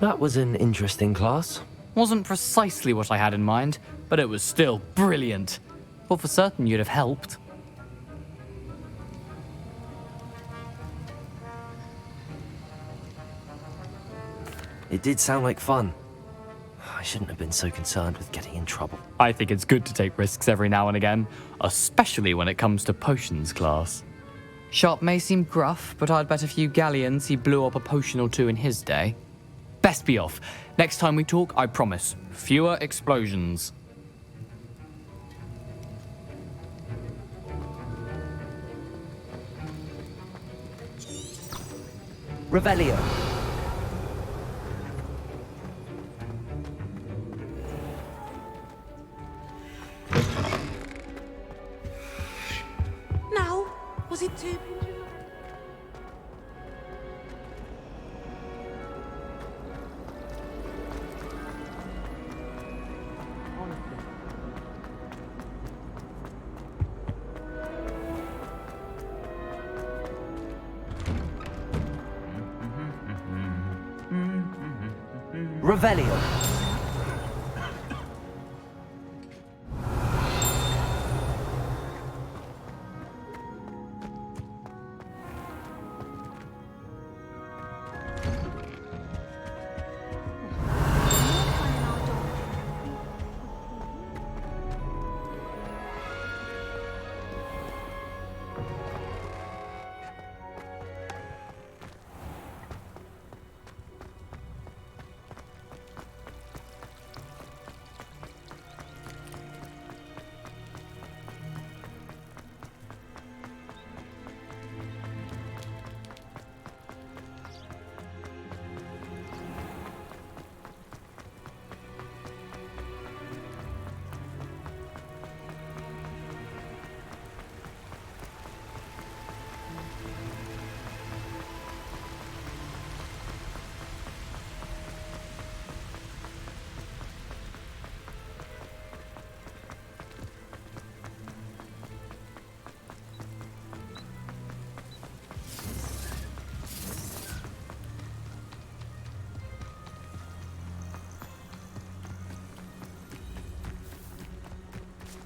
That was an interesting class. Wasn't precisely what I had in mind, but it was still brilliant. Thought for certain you'd have helped. It did sound like fun. I shouldn't have been so concerned with getting in trouble. I think it's good to take risks every now and again, especially when it comes to potions class. Sharp may seem gruff, but I'd bet a few galleons he blew up a potion or two in his day. Best be off. Next time we talk, I promise, fewer explosions. Revelio. Now, was it too... Revelio.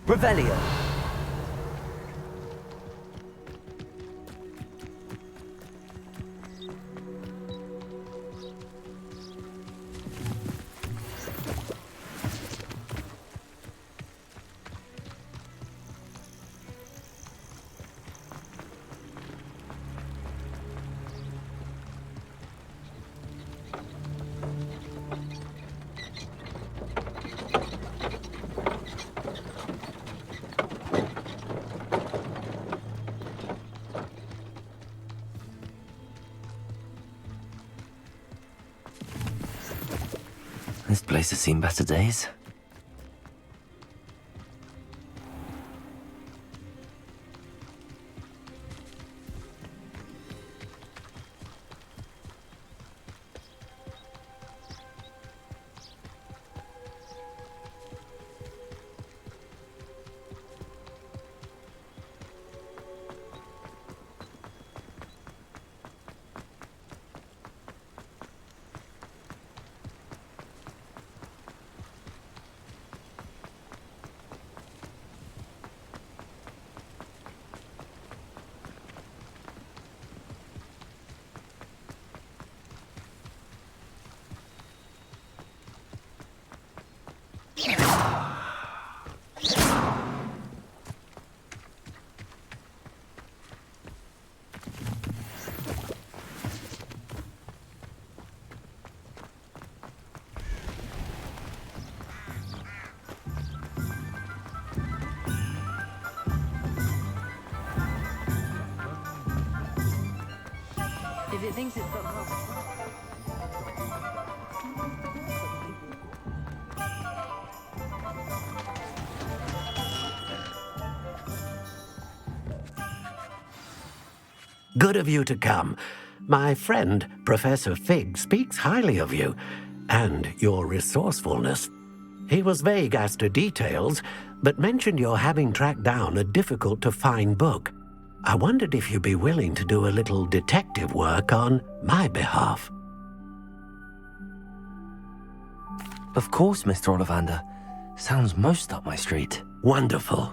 Revelio. This place has seen better days. If it thinks it's got lost. Good of you to come. My friend, Professor Fig, speaks highly of you and your resourcefulness. He was vague as to details, but mentioned your having tracked down a difficult-to-find book. I wondered if you'd be willing to do a little detective work on my behalf. Of course, Mr. Ollivander. Sounds most up my street. Wonderful.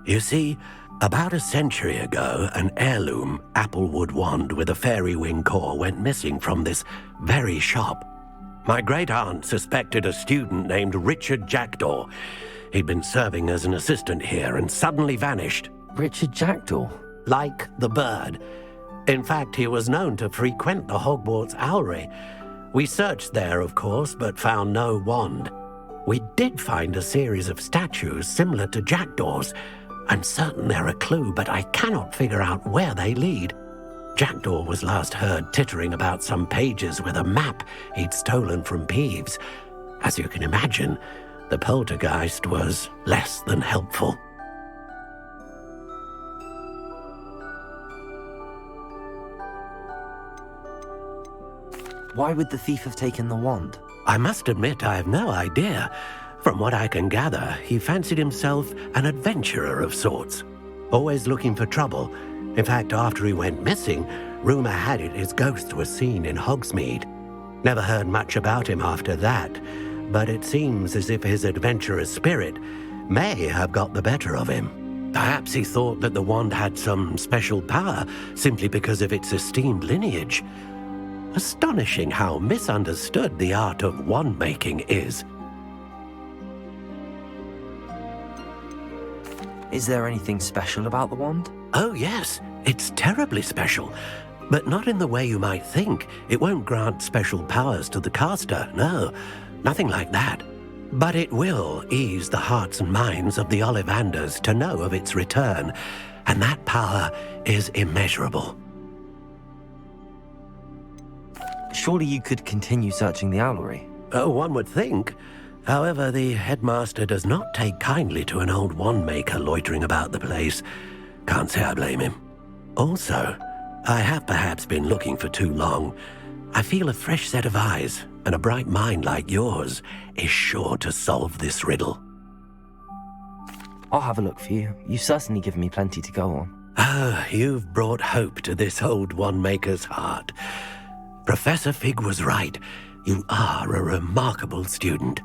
You see, about a century ago, an heirloom applewood wand with a fairy wing core went missing from this very shop. My great-aunt suspected a student named Richard Jackdaw. He'd been serving as an assistant here and suddenly vanished. Richard Jackdaw? Like the bird. In fact, he was known to frequent the Hogwarts Owlery. We searched there, of course, but found no wand. We did find a series of statues similar to Jackdaw's. I'm certain they're a clue, but I cannot figure out where they lead. Jackdaw was last heard tittering about some pages with a map he'd stolen from Peeves. As you can imagine, the poltergeist was less than helpful. Why would the thief have taken the wand? I must admit I have no idea. From what I can gather, he fancied himself an adventurer of sorts, always looking for trouble. In fact, after he went missing, rumor had it his ghost was seen in Hogsmeade. Never heard much about him after that, but it seems as if his adventurous spirit may have got the better of him. Perhaps he thought that the wand had some special power simply because of its esteemed lineage. Astonishing how misunderstood the art of wand-making is. Is there anything special about the wand? Oh yes, it's terribly special. But not in the way you might think. It won't grant special powers to the caster, no. Nothing like that. But it will ease the hearts and minds of the Ollivanders to know of its return. And that power is immeasurable. Surely you could continue searching the owlery. Oh, one would think. However, the headmaster does not take kindly to an old wand-maker loitering about the place. Can't say I blame him. Also, I have perhaps been looking for too long. I feel a fresh set of eyes, and a bright mind like yours is sure to solve this riddle. I'll have a look for you. You've certainly given me plenty to go on. Ah, you've brought hope to this old wand-maker's heart. Professor Fig was right. You are a remarkable student.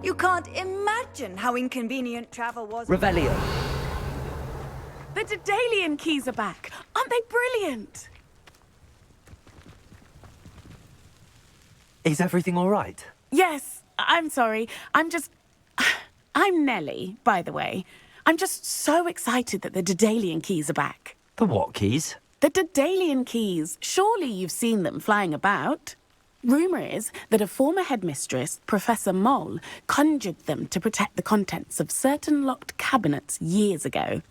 You can't imagine how inconvenient travel was. Revelio. The Daedalian keys are back. Aren't they brilliant? Is everything all right? Yes, I'm sorry. I'm Nellie, by the way. I'm just so excited that the Daedalian keys are back. The what keys? The Daedalian keys. Surely you've seen them flying about. Rumour is that a former headmistress, Professor Moll, conjured them to protect the contents of certain locked cabinets years ago.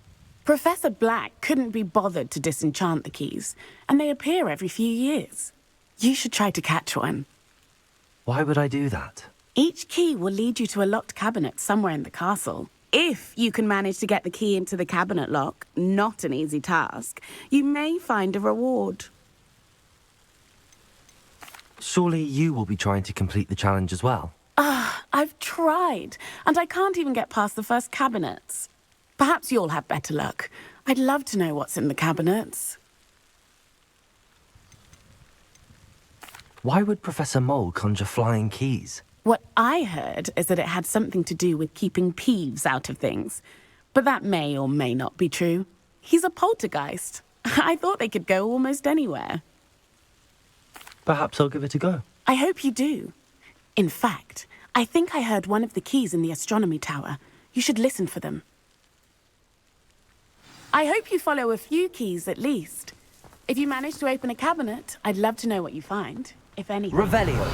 Professor Black couldn't be bothered to disenchant the keys, and they appear every few years. You should try to catch one. Why would I do that? Each key will lead you to a locked cabinet somewhere in the castle. If you can manage to get the key into the cabinet lock, not an easy task, you may find a reward. Surely you will be trying to complete the challenge as well. I've tried, and I can't even get past the first cabinets. Perhaps you'll have better luck. I'd love to know what's in the cabinets. Why would Professor Mole conjure flying keys? What I heard is that it had something to do with keeping Peeves out of things. But that may or may not be true. He's a poltergeist. I thought they could go almost anywhere. Perhaps I'll give it a go. I hope you do. In fact, I think I heard one of the keys in the astronomy tower. You should listen for them. I hope you follow a few keys at least. If you manage to open a cabinet, I'd love to know what you find, if anything. Revelio.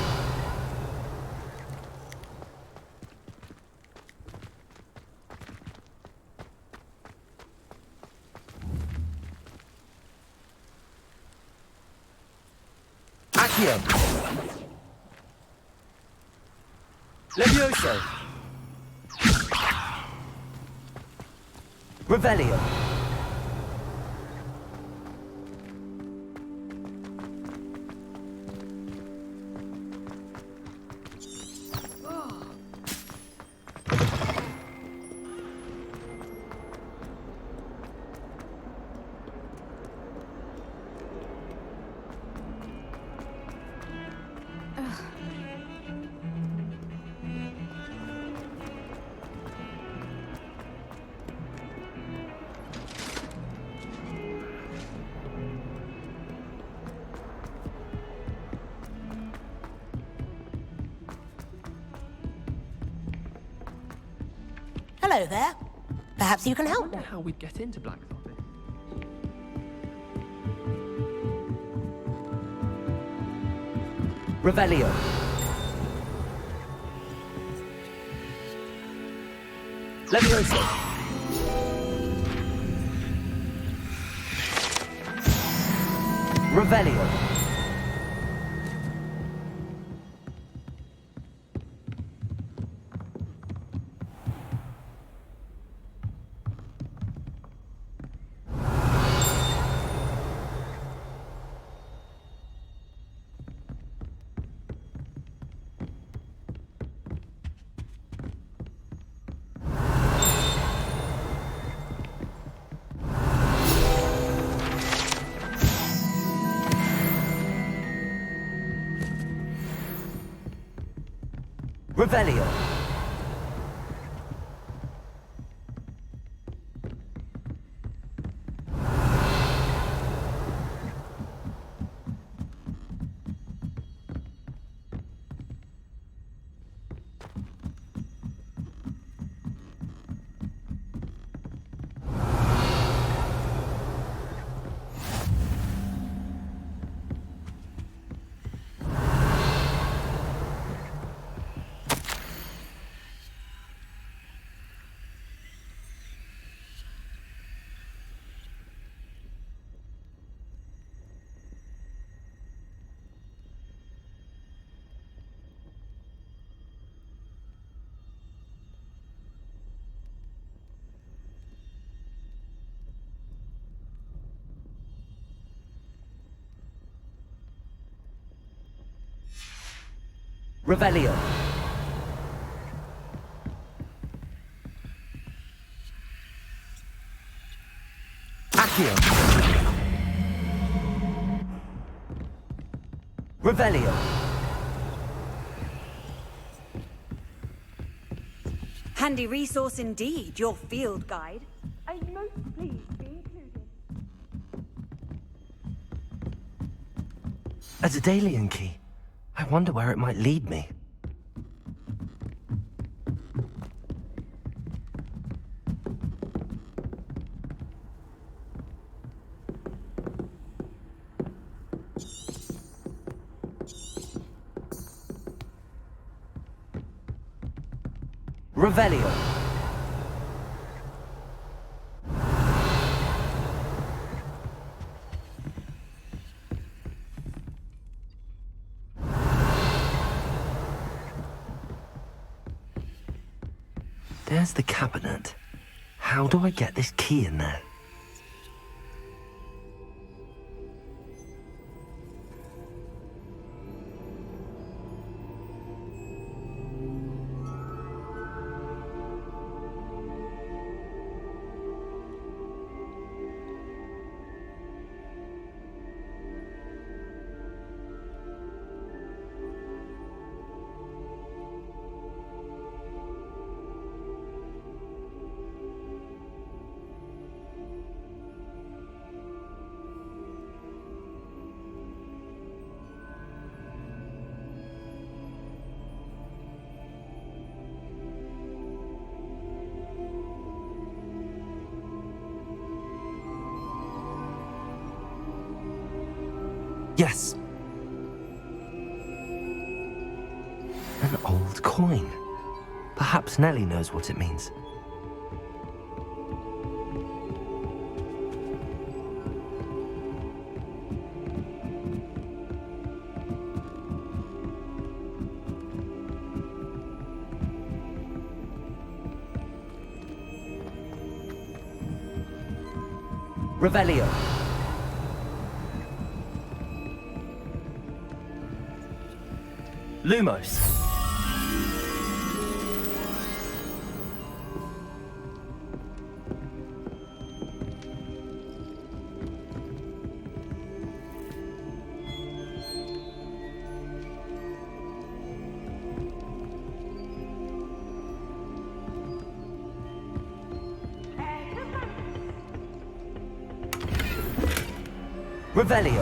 Accio. Levioso. Revelio. Hello there. Perhaps you can help. I wonder how we'd get into Black's office. Revelio. Levioso. Revelio. Revelio. Revelio. Accio. Revelio. Handy resource indeed, your field guide. I'd most pleased be included. A Daedalian key. I wonder where it might lead me. Revelio. There's the cabinet. How do I get this key in there? Yes. An old coin. Perhaps Nellie knows what it means. Revelio. Lumos. Revelio.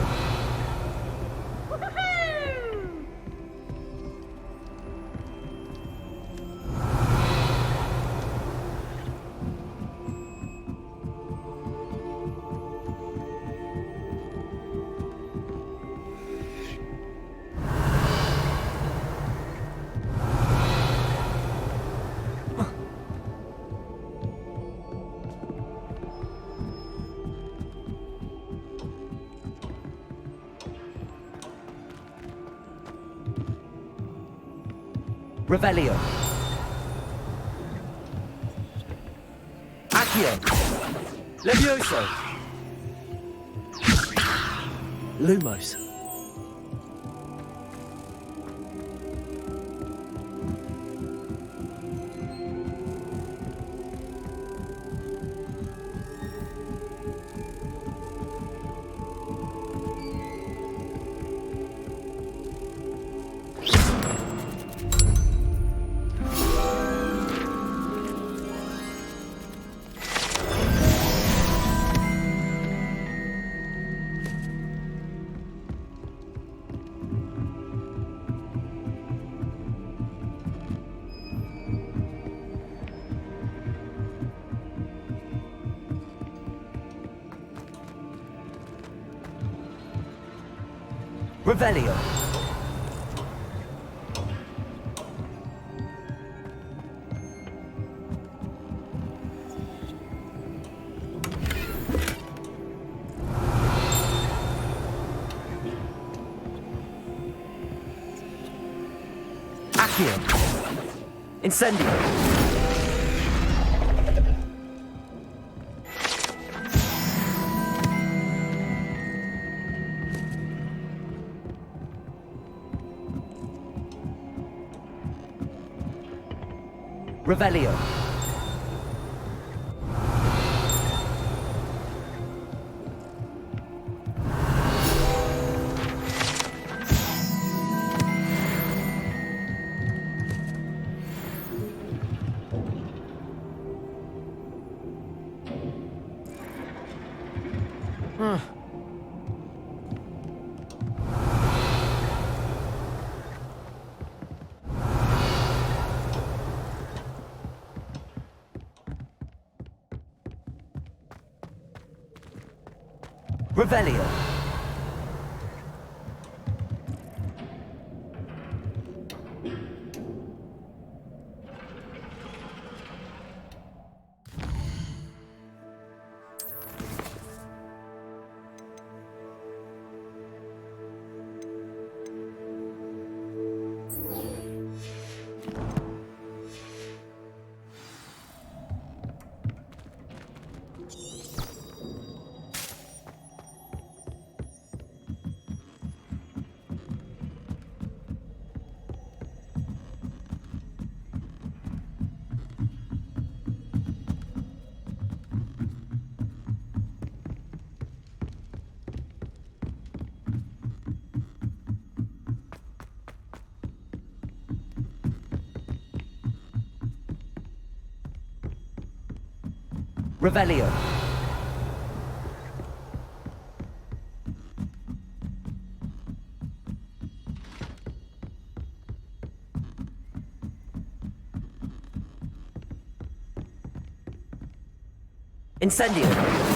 Revelio. Accio. Levioso. Lumos. Revelio. Accio. Incendio. Revelio. Revelio. Revelio. Incendio.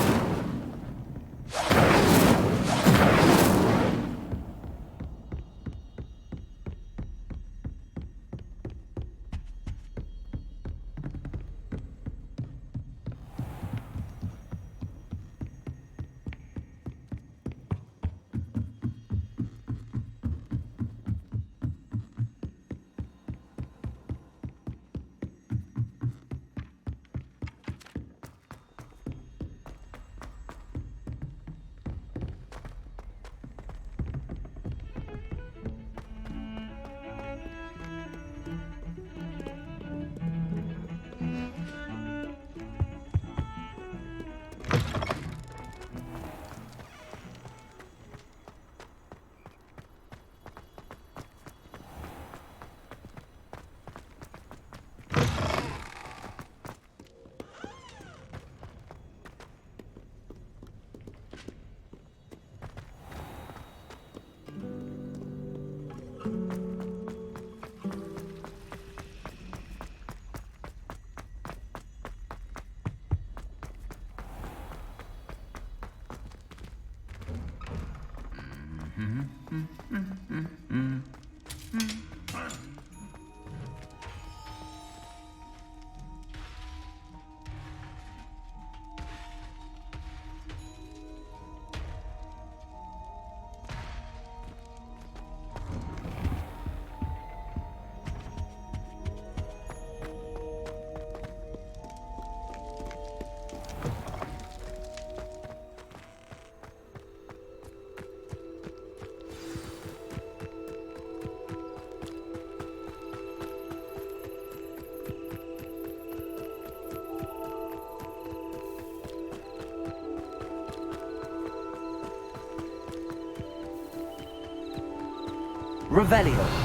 Revelio.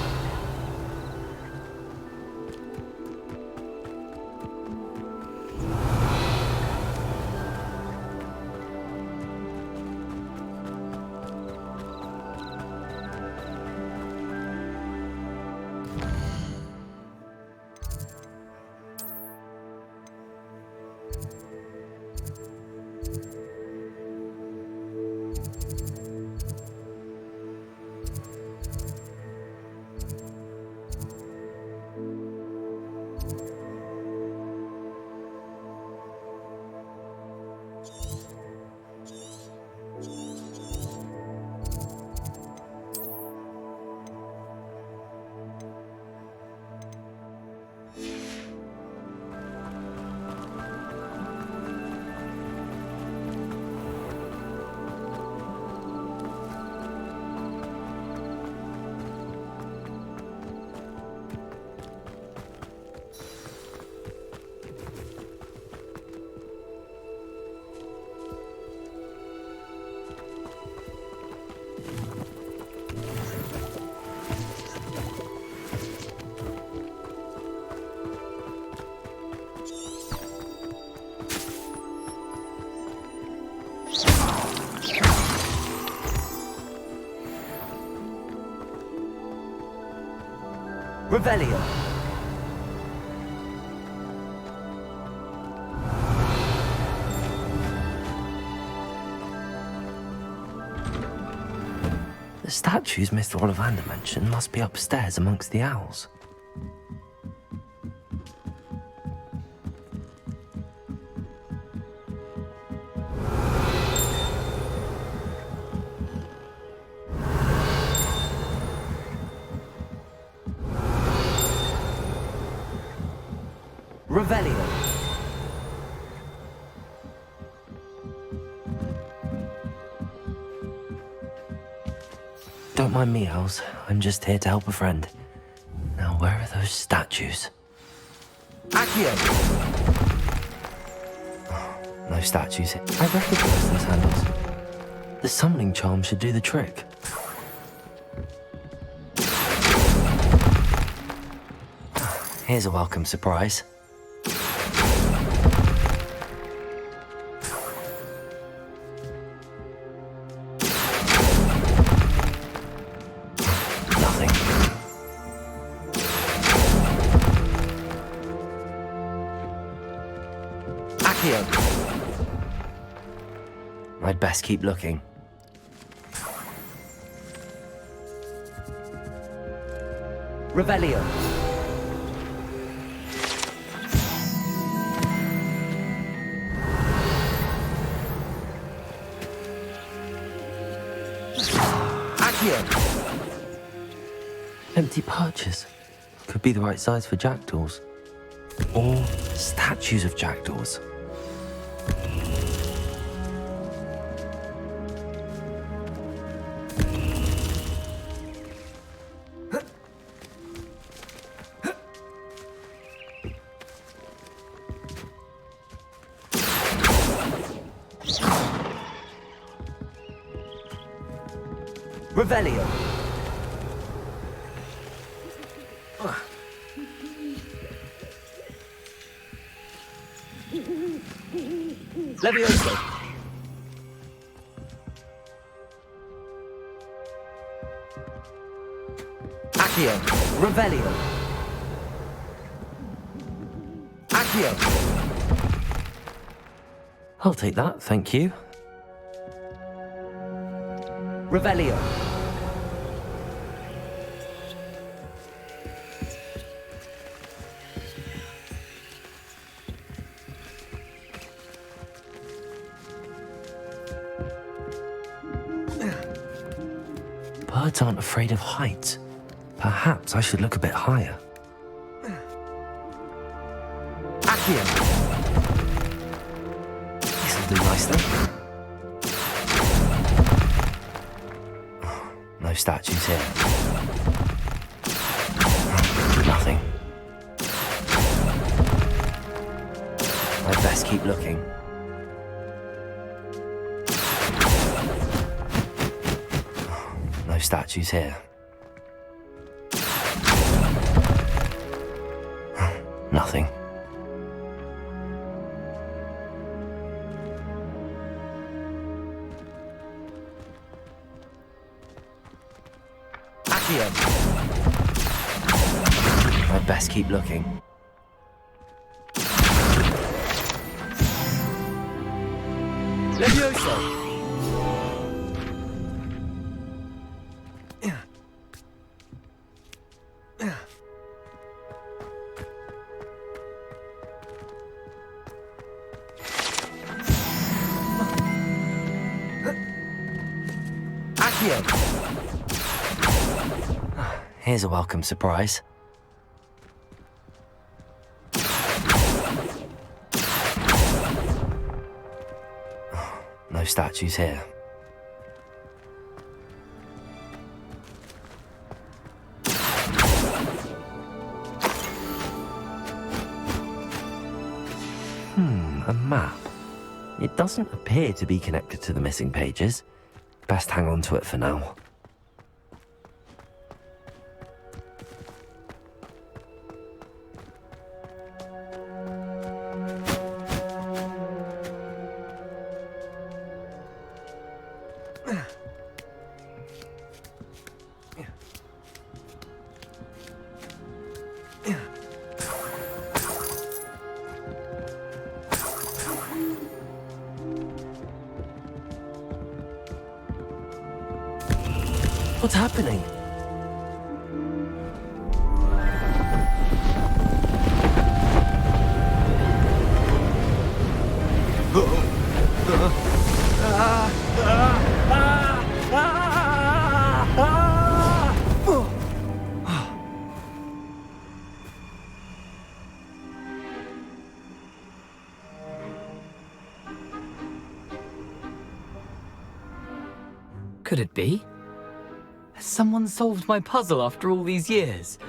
Revelio. The statues Mr. Ollivander mentioned must be upstairs amongst the owls. Revelio. Don't mind me, owls. I'm just here to help a friend. Now, where are those statues? Accio! No statues. I recognize those handles. The summoning charm should do the trick. Here's a welcome surprise. Revelio. I'd best keep looking. Revelio. Accio. Empty perches. Could be the right size for jackdaws. Or statues of jackdaws. Revelio. Levioso. Accio. Revelio. Accio. I'll take that, thank you. Revelio. Birds aren't afraid of heights. Perhaps I should look a bit higher. Accio. This'll do nicely. Oh, no statues here. Nothing. I'd best keep looking. No statues here. Nothing. Accio. I'd best keep looking. Levioso. Here's a welcome surprise. No statues here. A map. It doesn't appear to be connected to the missing pages. Best hang on to it for now. What's happening? Could it be? Has someone solved my puzzle after all these years?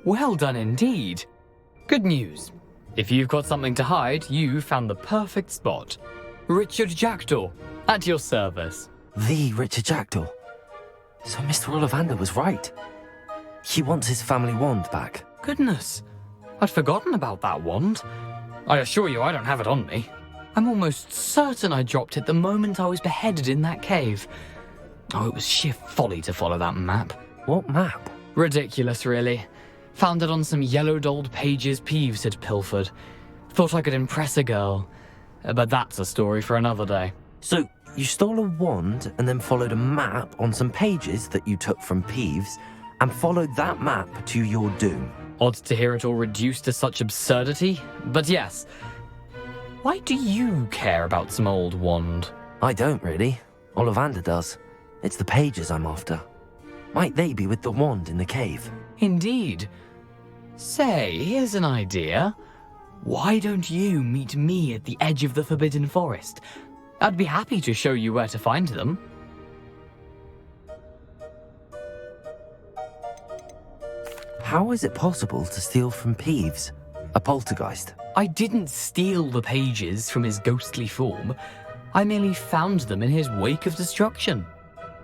Well done indeed. Good news. If you've got something to hide, you found the perfect spot. Richard Jackdaw, at your service. The Richard Jackdaw. So Mr. Ollivander was right. He wants his family wand back. Goodness, I'd forgotten about that wand. I assure you I don't have it on me. I'm almost certain I dropped it the moment I was beheaded in that cave. Oh, it was sheer folly to follow that map. What map? Ridiculous, really. Found it on some yellowed old pages Peeves had pilfered. Thought I could impress a girl. but that's a story for another day. So, you stole a wand and then followed a map on some pages that you took from Peeves and followed that map to your doom. Odd to hear it all reduced to such absurdity, but yes. Why do you care about some old wand? I don't really. Ollivander does. It's the pages I'm after. Might they be with the wand in the cave? Indeed. Say, here's an idea. Why don't you meet me at the edge of the Forbidden Forest? I'd be happy to show you where to find them. How is it possible to steal from Peeves, a poltergeist? I didn't steal the pages from his ghostly form. I merely found them in his wake of destruction.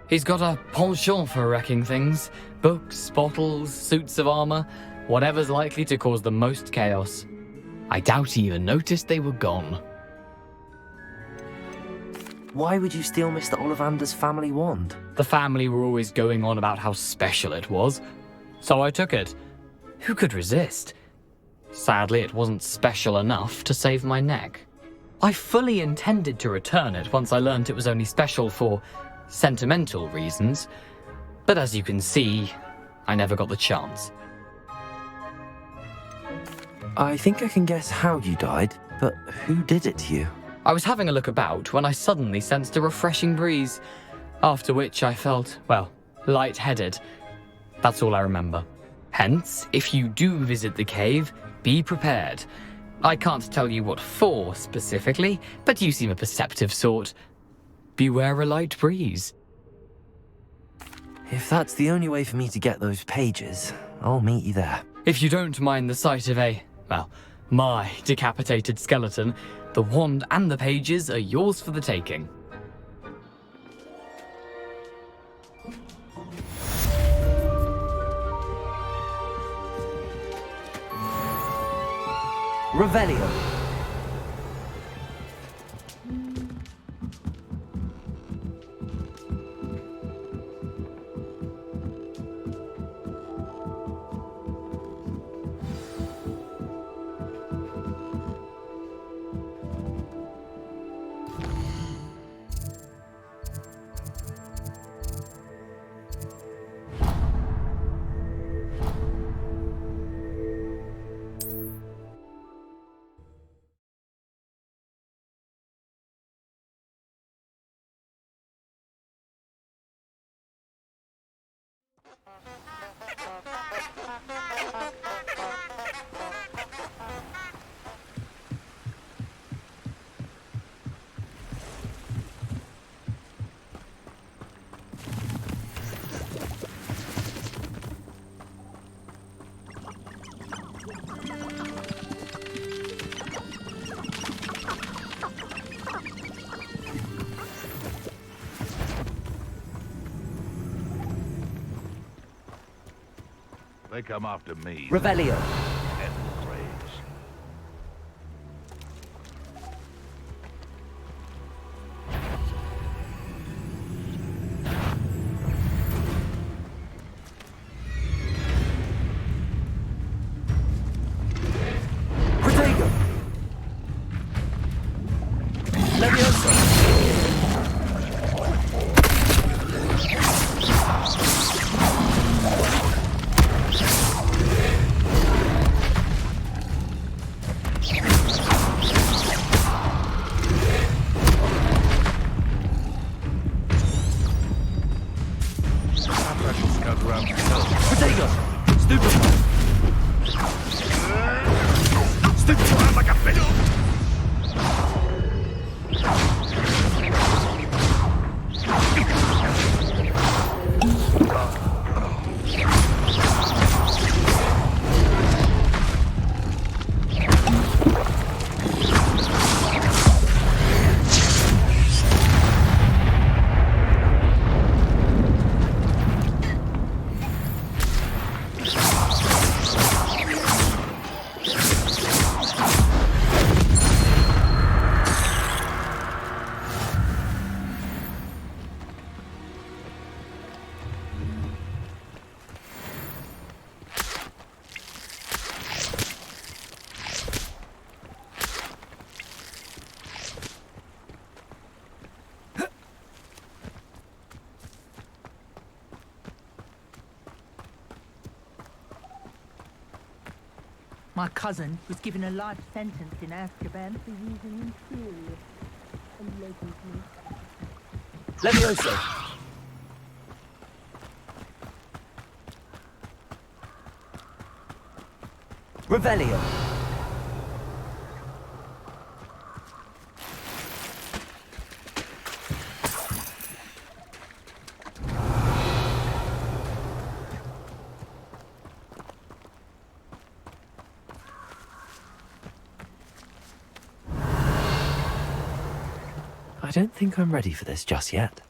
He's got a penchant for wrecking things. Books, bottles, suits of armor, whatever's likely to cause the most chaos. I doubt he even noticed they were gone. Why would you steal Mr. Ollivander's family wand? The family were always going on about how special it was, so I took it. Who could resist? Sadly, it wasn't special enough to save my neck. I fully intended to return it once I learned it was only special for sentimental reasons, but as you can see, I never got the chance. I think I can guess how you died, but who did it to you? I was having a look about when I suddenly sensed a refreshing breeze, after which I felt, well, lightheaded. That's all I remember. Hence, if you do visit the cave, be prepared. I can't tell you what for specifically, but you seem a perceptive sort. Beware a light breeze. If that's the only way for me to get those pages, I'll meet you there. If you don't mind the sight of my decapitated skeleton, the wand and the pages are yours for the taking. Revelio. They come after me. Revelio. And praise. Protego. Leviosa. Protego. Stupefy. Stupefy like a bitch. My cousin was given a life sentence in Azkaban for using inferior and blatantly. Levioso! Revelio! I don't think I'm ready for this just yet.